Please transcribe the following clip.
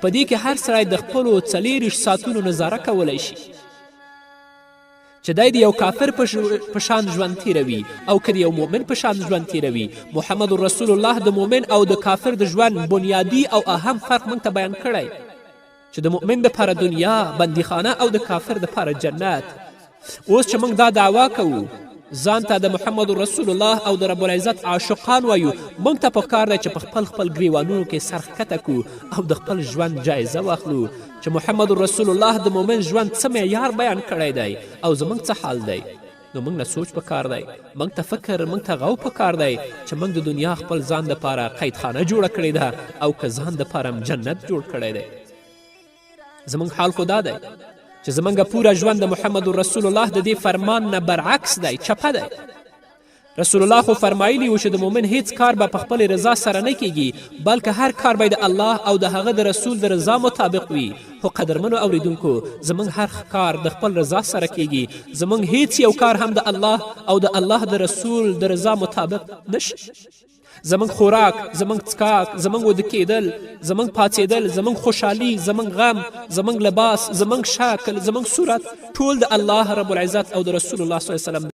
په دې کې هر سړی د خپلو 24 ساعتونو نظاره کولی شي چې دی د یو کافر په شان ژوند تیروي او که د یو مؤمن په شان ژوند تیروي. محمد رسول الله د مؤمن او د کافر د ژوند بنیادي او اهم فرق موږ ته بیان کړی چې د مؤمن دپاره دنیا بندیخانه او د کافر دپاره جنت. اوس چې موږ دا دعوا کوو ځان ته د محمد رسول الله او د رب العزت عاشقان وایو، موږ ته پکار دی چې په خپل ګریوانونو کې سر ښکته کړو او د خپل ژوند جایزه واخلو چې محمد رسول الله د مؤمن ژوند څه معیار بیان کړی دی او زموږ څه حال دی. نو موږ نه سوچ پکار دی، موږ ته فکر، موږ ته غو پکار دی چې موږ د دنیا خپل ځان دپاره قیدخانه جوړه کړې ده او که ځان دپاره جنت جوړ کړی دی. زموږ حال خو دا دی چې زموږ پوره ژوند د محمد رسول الله د دې فرمان نه برعکس دی، چپه دی. رسول الله خو فرمایلی و چې د مؤمن هیڅ کار به په خپل رضا سره نه کیږي، بلکې هر کار به د الله او د هغه د رسول د رضا مطابق وي. خو قدرمنو اوریدونکو، زموږ هر کار د خپل رضا سره کیږي، زموږ هیڅ یو کار هم د الله او د الله د رسول د رضا مطابق نشي. زموږ خوراک، زموږ څکاک، زموږ وده کیدل، زموږ پاڅېدل، زموږ خوشحالي، زموږ غم، زموږ لباس، زموږ شکل، زموږ صورت ټول د الله رب العزت او د رسول الله صلی الله علیه وسلم